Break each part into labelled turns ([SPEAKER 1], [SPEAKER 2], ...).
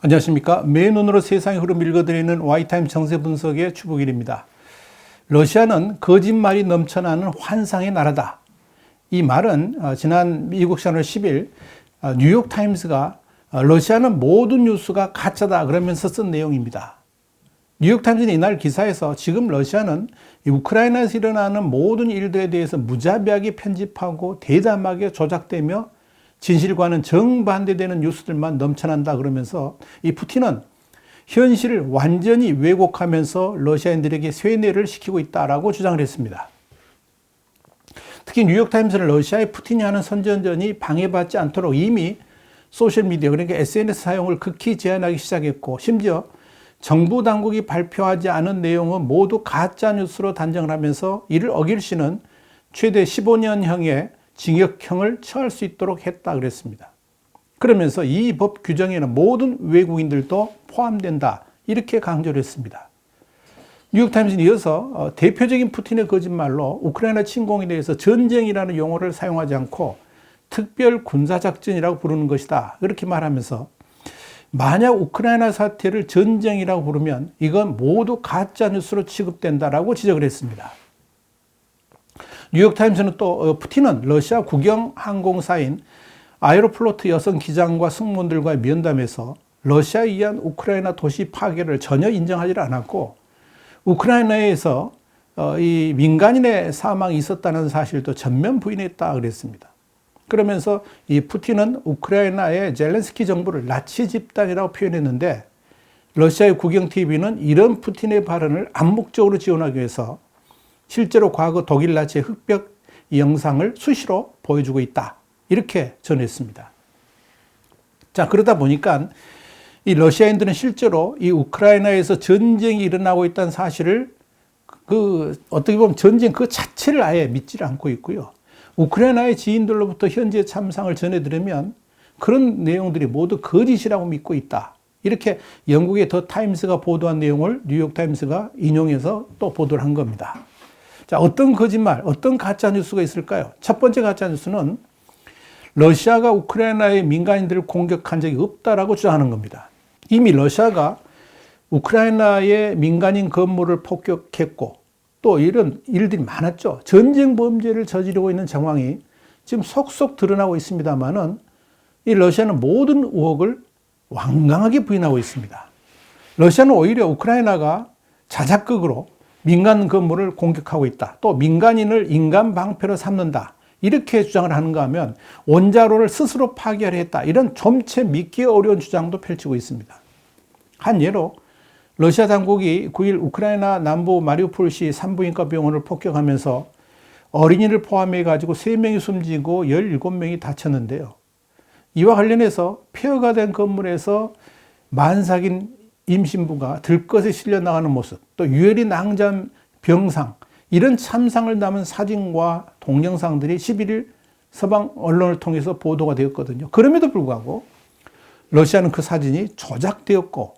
[SPEAKER 1] 안녕하십니까. 맨눈으로 세상의 흐름 읽어드리는 Y타임 정세 분석의 추복일입니다. 러시아는 거짓말이 넘쳐나는 환상의 나라다. 이 말은 지난 미국 시간으로 10일 뉴욕타임스가 러시아는 모든 뉴스가 가짜다 그러면서 쓴 내용입니다. 뉴욕타임스는 이날 기사에서 지금 러시아는 우크라이나에서 일어나는 모든 일들에 대해서 무자비하게 편집하고 대담하게 조작되며 진실과는 정반대되는 뉴스들만 넘쳐난다 그러면서 이 푸틴은 현실을 완전히 왜곡하면서 러시아인들에게 쇠뇌를 시키고 있다라고 주장을 했습니다. 특히 뉴욕타임스는 러시아의 푸틴이 하는 선전전이 방해받지 않도록 이미 소셜미디어 그러니까 SNS 사용을 극히 제한하기 시작했고 심지어 정부 당국이 발표하지 않은 내용은 모두 가짜뉴스로 단정을 하면서 이를 어길 시는 최대 15년형의 징역형을 처할 수 있도록 했다 그랬습니다. 그러면서 이 법 규정에는 모든 외국인들도 포함된다 이렇게 강조를 했습니다. 뉴욕타임스는 이어서 대표적인 푸틴의 거짓말로 우크라이나 침공에 대해서 전쟁이라는 용어를 사용하지 않고 특별 군사작전이라고 부르는 것이다 이렇게 말하면서 만약 우크라이나 사태를 전쟁이라고 부르면 이건 모두 가짜뉴스로 취급된다라고 지적을 했습니다. 뉴욕타임스는 또 푸틴은 러시아 국영항공사인 아에로플로트 여성 기장과 승무원들과의 면담에서 러시아에 의한 우크라이나 도시 파괴를 전혀 인정하지 않았고 우크라이나에서 이 민간인의 사망이 있었다는 사실도 전면 부인했다 그랬습니다. 그러면서 이 푸틴은 우크라이나의 젤렌스키 정부를 나치 집단이라고 표현했는데 러시아의 국영TV는 이런 푸틴의 발언을 암묵적으로 지원하기 위해서 실제로 과거 독일 나치의 흑벽 영상을 수시로 보여주고 있다. 이렇게 전했습니다. 자, 그러다 보니까 이 러시아인들은 실제로 이 우크라이나에서 전쟁이 일어나고 있다는 사실을 어떻게 보면 전쟁 그 자체를 아예 믿지 않고 있고요. 우크라이나의 지인들로부터 현재 참상을 전해 들으면 그런 내용들이 모두 거짓이라고 믿고 있다. 이렇게 영국의 더 타임스가 보도한 내용을 뉴욕타임스가 인용해서 또 보도를 한 겁니다. 자, 어떤 거짓말, 어떤 가짜뉴스가 있을까요? 첫 번째 가짜뉴스는 러시아가 우크라이나의 민간인들을 공격한 적이 없다라고 주장하는 겁니다. 이미 러시아가 우크라이나의 민간인 건물을 폭격했고 또 이런 일들이 많았죠. 전쟁 범죄를 저지르고 있는 정황이 지금 속속 드러나고 있습니다만은 이 러시아는 모든 의혹을 완강하게 부인하고 있습니다. 러시아는 오히려 우크라이나가 자작극으로 민간 건물을 공격하고 있다. 또 민간인을 인간 방패로 삼는다. 이렇게 주장을 하는가 하면 원자로를 스스로 파괴하려 했다. 이런 좀채 믿기 어려운 주장도 펼치고 있습니다. 한 예로 러시아 당국이 9일 우크라이나 남부 마리우폴시 산부인과 병원을 폭격하면서 어린이를 포함해 가지고 3명이 숨지고 17명이 다쳤는데요. 이와 관련해서 폐허가 된 건물에서 만삭인 임신부가 들것에 실려 나가는 모습, 또 유해리 낭잠 병상, 이런 참상을 담은 사진과 동영상들이 11일 서방 언론을 통해서 보도가 되었거든요. 그럼에도 불구하고 러시아는 그 사진이 조작되었고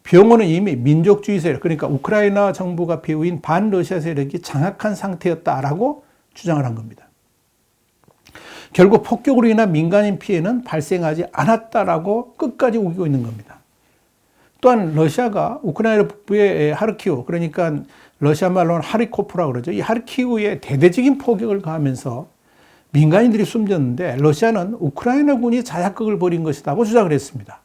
[SPEAKER 1] 병원은 이미 민족주의 세력, 그러니까 우크라이나 정부가 배후인 반러시아 세력이 장악한 상태였다라고 주장을 한 겁니다. 결국 폭격으로 인한 민간인 피해는 발생하지 않았다라고 끝까지 우기고 있는 겁니다. 또한 러시아가 우크라이나 북부의 하르키우, 그러니까 러시아 말로는 하리코프라고 그러죠. 이 하르키우에 대대적인 포격을 가하면서 민간인들이 숨졌는데 러시아는 우크라이나군이 자작극을 벌인 것이라고 주장을 했습니다.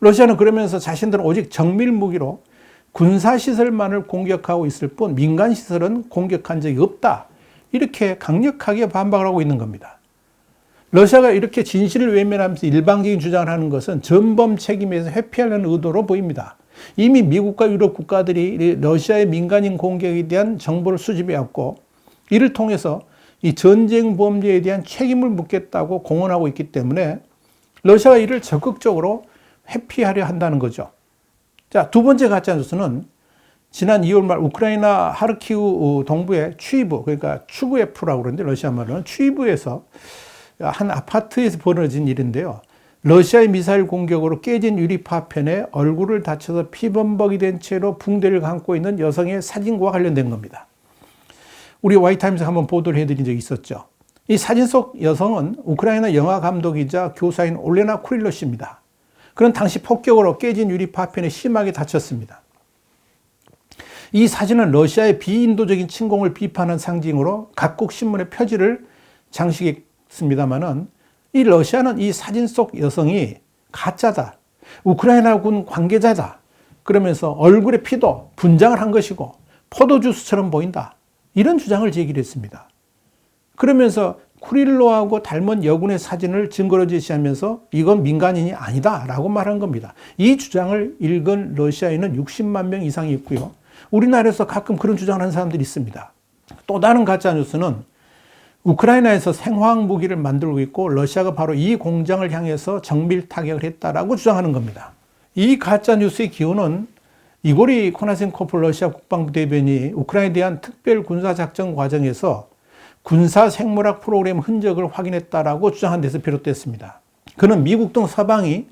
[SPEAKER 1] 러시아는 그러면서 자신들은 오직 정밀 무기로 군사시설만을 공격하고 있을 뿐 민간시설은 공격한 적이 없다. 이렇게 강력하게 반박을 하고 있는 겁니다. 러시아가 이렇게 진실을 외면하면서 일방적인 주장을 하는 것은 전범 책임에서 회피하려는 의도로 보입니다. 이미 미국과 유럽 국가들이 러시아의 민간인 공격에 대한 정보를 수집해왔고 이를 통해서 이 전쟁 범죄에 대한 책임을 묻겠다고 공언하고 있기 때문에 러시아가 이를 적극적으로 회피하려 한다는 거죠. 자, 두 번째 가짜뉴스는 지난 2월 말 우크라이나 하르키우 동부의 취이브, 그러니까 추구에프라고 그러는데 러시아 말로는 취이브에서 한 아파트에서 벌어진 일인데요. 러시아의 미사일 공격으로 깨진 유리 파편에 얼굴을 다쳐서 피범벅이 된 채로 붕대를 감고 있는 여성의 사진과 관련된 겁니다. 우리 Y타임스가 한번 보도를 해드린 적이 있었죠. 이 사진 속 여성은 우크라이나 영화 감독이자 교사인 올레나 쿠릴러 씨입니다. 그런 당시 폭격으로 깨진 유리 파편에 심하게 다쳤습니다. 이 사진은 러시아의 비인도적인 침공을 비판한 상징으로 각국 신문의 표지를 장식했습니다만은 이 러시아는 이 사진 속 여성이 가짜다, 우크라이나군 관계자다 그러면서 얼굴에 피도 분장을 한 것이고 포도주스처럼 보인다, 이런 주장을 제기를 했습니다. 그러면서 쿠릴로하고 닮은 여군의 사진을 증거로 제시하면서 이건 민간인이 아니다 라고 말한 겁니다. 이 주장을 읽은 러시아인은 60만 명 이상이 있고요. 우리나라에서 가끔 그런 주장을 하는 사람들이 있습니다. 또 다른 가짜뉴스는 우크라이나에서 생화학 무기를 만들고 있고 러시아가 바로 이 공장을 향해서 정밀 타격을 했다라고 주장하는 겁니다. 이 가짜뉴스의 기원은 이고리 코나센코프 러시아 국방부 대변인이 우크라이나에 대한 특별 군사작전 과정에서 군사 생물학 프로그램 흔적을 확인했다라고 주장한 데서 비롯됐습니다. 그는 미국 등 서방이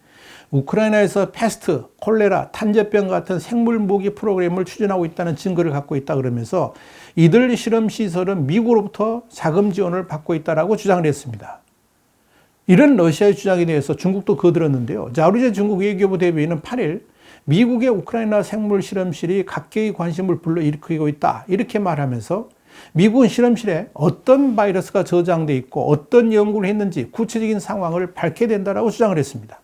[SPEAKER 1] 우크라이나에서 패스트, 콜레라, 탄저병 같은 생물 무기 프로그램을 추진하고 있다는 증거를 갖고 있다 그러면서 이들 실험 시설은 미국으로부터 자금 지원을 받고 있다라고 주장을 했습니다. 이런 러시아의 주장에 대해서 중국도 거들었는데요. 자루제 중국 외교부 대변인은 8일 미국의 우크라이나 생물 실험실이 각계의 관심을 불러일으키고 있다, 이렇게 말하면서 미국은 실험실에 어떤 바이러스가 저장돼 있고 어떤 연구를 했는지 구체적인 상황을 밝혀야 된다라고 주장을 했습니다.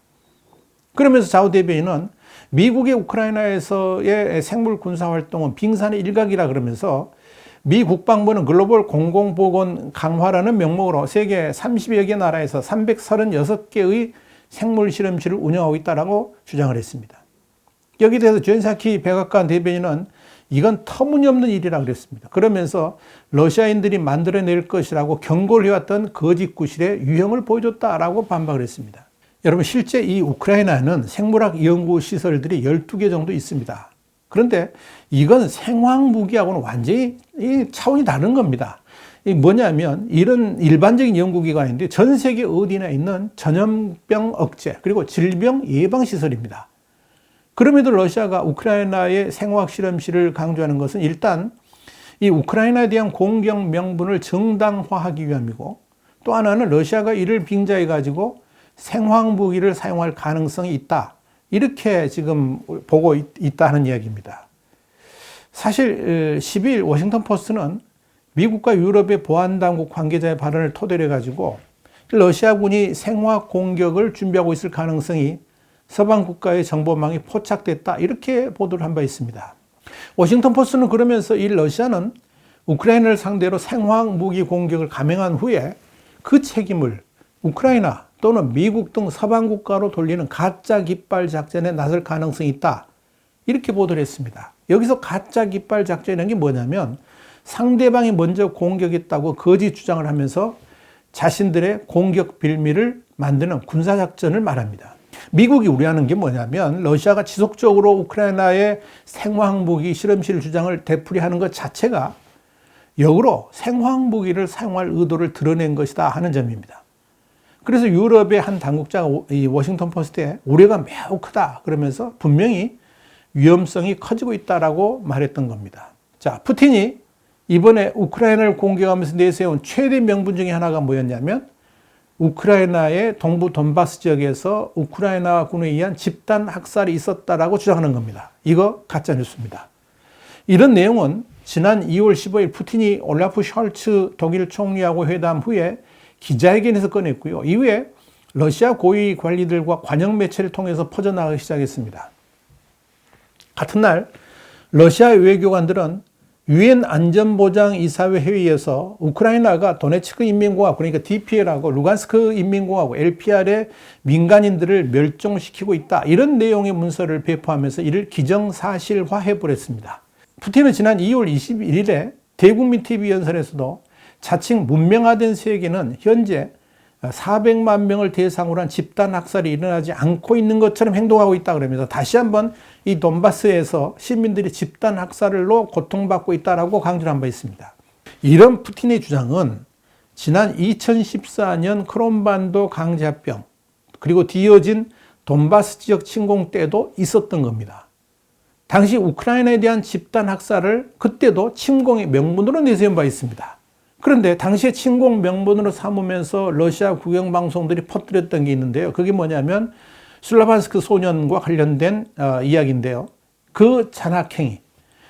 [SPEAKER 1] 그러면서 자우 대변인은 미국의 우크라이나에서의 생물 군사 활동은 빙산의 일각이라 그러면서 미 국방부는 글로벌 공공보건 강화라는 명목으로 세계 30여 개 나라에서 336개의 생물 실험실을 운영하고 있다라고 주장을 했습니다. 여기에 대해서 전사키 백악관 대변인은 이건 터무니없는 일이라고 그랬습니다. 그러면서 러시아인들이 만들어낼 것이라고 경고를 해왔던 거짓 구실의 유형을 보여줬다라고 반박을 했습니다. 여러분, 실제 이 우크라이나는 생물학 연구 시설들이 12개 정도 있습니다. 그런데 이건 생화학 무기하고는 완전히 차원이 다른 겁니다. 이게 뭐냐면 이런 일반적인 연구기관인데 전 세계 어디나 있는 전염병 억제 그리고 질병 예방 시설입니다. 그럼에도 러시아가 우크라이나의 생화학 실험실을 강조하는 것은 일단 이 우크라이나에 대한 공격 명분을 정당화하기 위함이고, 또 하나는 러시아가 이를 빙자해 가지고 생화학 무기를 사용할 가능성이 있다, 이렇게 지금 보고 있다는 이야기입니다. 사실 12일 워싱턴 포스트는 미국과 유럽의 보안당국 관계자의 발언을 토대로 해가지고 러시아군이 생화학 공격을 준비하고 있을 가능성이 서방 국가의 정보망이 포착됐다, 이렇게 보도를 한 바 있습니다. 워싱턴 포스트는 그러면서 이 러시아는 우크라이나를 상대로 생화학 무기 공격을 감행한 후에 그 책임을 우크라이나 또는 미국 등 서방 국가로 돌리는 가짜 깃발 작전에 나설 가능성이 있다, 이렇게 보도를 했습니다. 여기서 가짜 깃발 작전이라는 게 뭐냐면 상대방이 먼저 공격했다고 거짓 주장을 하면서 자신들의 공격 빌미를 만드는 군사작전을 말합니다. 미국이 우려하는 게 뭐냐면 러시아가 지속적으로 우크라이나의 생화학 무기 실험실 주장을 되풀이하는 것 자체가 역으로 생화학 무기를 사용할 의도를 드러낸 것이다 하는 점입니다. 그래서 유럽의 한 당국자가 이 워싱턴 포스트에 우려가 매우 크다 그러면서 분명히 위험성이 커지고 있다라고 말했던 겁니다. 자, 푸틴이 이번에 우크라이나를 공격하면서 내세운 최대 명분 중에 하나가 뭐였냐면 우크라이나의 동부 돈바스 지역에서 우크라이나군에 의한 집단 학살이 있었다라고 주장하는 겁니다. 이거 가짜 뉴스입니다. 이런 내용은 지난 2월 15일 푸틴이 올라프 숄츠 독일 총리하고 회담 후에 기자회견에서 꺼냈고요. 이후에 러시아 고위 관리들과 관영 매체를 통해서 퍼져나가기 시작했습니다. 같은 날 러시아 외교관들은 유엔 안전보장이사회 회의에서 우크라이나가 도네츠크 인민공화국, 그러니까 DPL하고 루간스크 인민공화국, LPR의 민간인들을 멸종시키고 있다, 이런 내용의 문서를 배포하면서 이를 기정사실화해버렸습니다. 푸틴은 지난 2월 21일에 대국민 TV 연설에서도 자칭 문명화된 세계는 현재 400만 명을 대상으로 한 집단 학살이 일어나지 않고 있는 것처럼 행동하고 있다 그러면서 다시 한번 이 돈바스에서 시민들이 집단 학살로 고통받고 있다라고 강조를 한 바 있습니다. 이런 푸틴의 주장은 지난 2014년 크롬반도 강제합병 그리고 뒤이어진 돈바스 지역 침공 때도 있었던 겁니다. 당시 우크라이나에 대한 집단 학살을 그때도 침공의 명분으로 내세운 바 있습니다. 그런데 당시에 침공 명분으로 삼으면서 러시아 국영방송들이 퍼뜨렸던 게 있는데요. 그게 뭐냐면 슬라반스크 소년과 관련된 이야기인데요. 그 잔악행위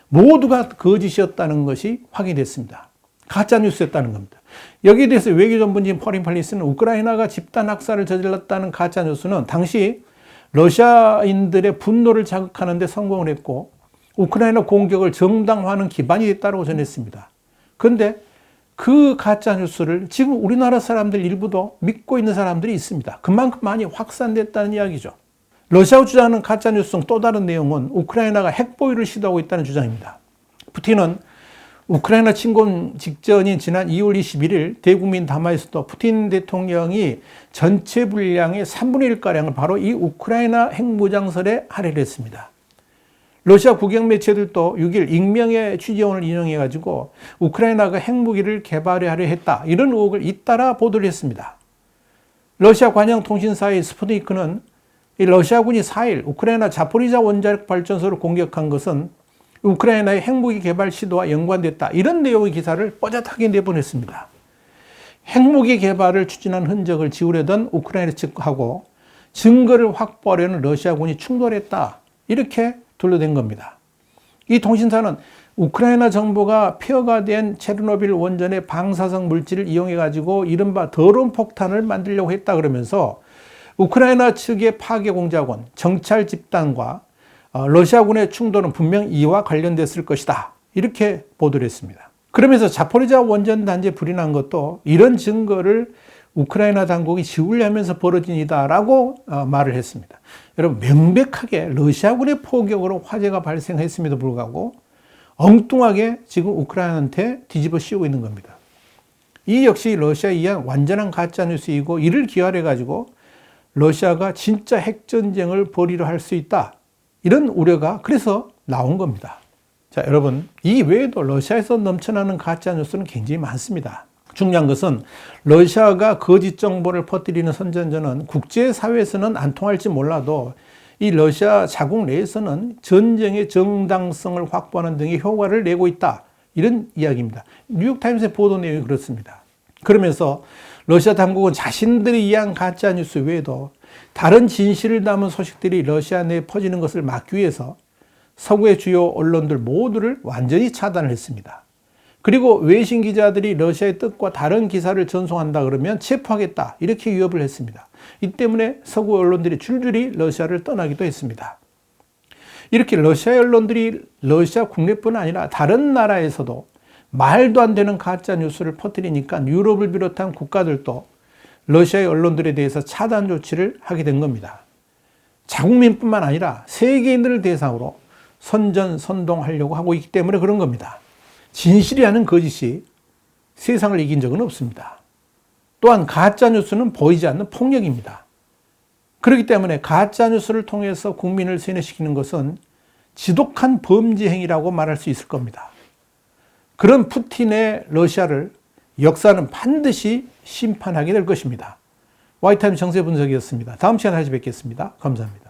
[SPEAKER 1] 모두가 거짓이었다는 것이 확인됐습니다. 가짜뉴스였다는 겁니다. 여기에 대해서 외교전문진 퍼린 팔리스는 우크라이나가 집단 학살을 저질렀다는 가짜뉴스는 당시 러시아인들의 분노를 자극하는 데 성공을 했고 우크라이나 공격을 정당화하는 기반이 됐다고 전했습니다. 그런데 그 가짜뉴스를 지금 우리나라 사람들 일부도 믿고 있는 사람들이 있습니다. 그만큼 많이 확산됐다는 이야기죠. 러시아가 주장하는 가짜뉴스 또 다른 내용은 우크라이나가 핵보유를 시도하고 있다는 주장입니다. 푸틴은 우크라이나 침공 직전인 지난 2월 21일 대국민 담화에서도 푸틴 대통령이 전체 분량의 3분의 1가량을 바로 이 우크라이나 핵무장설에 할애를 했습니다. 러시아 국영 매체들도 6일 익명의 취재원을 인용해가지고 우크라이나가 핵무기를 개발하려 했다, 이런 의혹을 잇따라 보도를 했습니다. 러시아 관영 통신사의 스푸트니크는 이 러시아군이 4일 우크라이나 자포리자 원자력 발전소를 공격한 것은 우크라이나의 핵무기 개발 시도와 연관됐다, 이런 내용의 기사를 뽀얗게 내보냈습니다. 핵무기 개발을 추진한 흔적을 지우려던 우크라이나 측하고 증거를 확보하려는 러시아군이 충돌했다, 이렇게 둘러댄 겁니다. 이 통신사는 우크라이나 정부가 폐허가 된 체르노빌 원전의 방사성 물질을 이용해가지고 이른바 더러운 폭탄을 만들려고 했다 그러면서 우크라이나 측의 파괴 공작원, 정찰 집단과 러시아군의 충돌은 분명 이와 관련됐을 것이다, 이렇게 보도를 했습니다. 그러면서 자포리자 원전 단지에 불이 난 것도 이런 증거를 우크라이나 당국이 지우려면서 벌어진 일이다라고 말을 했습니다. 여러분, 명백하게 러시아군의 포격으로 화재가 발생했음에도 불구하고 엉뚱하게 지금 우크라이나한테 뒤집어 씌우고 있는 겁니다. 이 역시 러시아에 의한 완전한 가짜뉴스이고, 이를 기활해가지고 러시아가 진짜 핵전쟁을 벌이려 할 수 있다, 이런 우려가 그래서 나온 겁니다. 자, 여러분, 이 외에도 러시아에서 넘쳐나는 가짜뉴스는 굉장히 많습니다. 중요한 것은 러시아가 거짓 정보를 퍼뜨리는 선전전은 국제사회에서는 안 통할지 몰라도 이 러시아 자국 내에서는 전쟁의 정당성을 확보하는 등의 효과를 내고 있다, 이런 이야기입니다. 뉴욕타임스의 보도 내용이 그렇습니다. 그러면서 러시아 당국은 자신들이 이해한 가짜뉴스 외에도 다른 진실을 담은 소식들이 러시아 내에 퍼지는 것을 막기 위해서 서구의 주요 언론들 모두를 완전히 차단을 했습니다. 그리고 외신 기자들이 러시아의 뜻과 다른 기사를 전송한다 그러면 체포하겠다, 이렇게 위협을 했습니다. 이 때문에 서구 언론들이 줄줄이 러시아를 떠나기도 했습니다. 이렇게 러시아 언론들이 러시아 국내뿐 아니라 다른 나라에서도 말도 안 되는 가짜 뉴스를 퍼뜨리니까 유럽을 비롯한 국가들도 러시아의 언론들에 대해서 차단 조치를 하게 된 겁니다. 자국민뿐만 아니라 세계인들을 대상으로 선전선동하려고 하고 있기 때문에 그런 겁니다. 진실이 아닌 거짓이 세상을 이긴 적은 없습니다. 또한 가짜뉴스는 보이지 않는 폭력입니다. 그렇기 때문에 가짜뉴스를 통해서 국민을 세뇌시키는 것은 지독한 범죄 행위라고 말할 수 있을 겁니다. 그런 푸틴의 러시아를 역사는 반드시 심판하게 될 것입니다. 와이타임 정세 분석이었습니다. 다음 시간에 다시 뵙겠습니다. 감사합니다.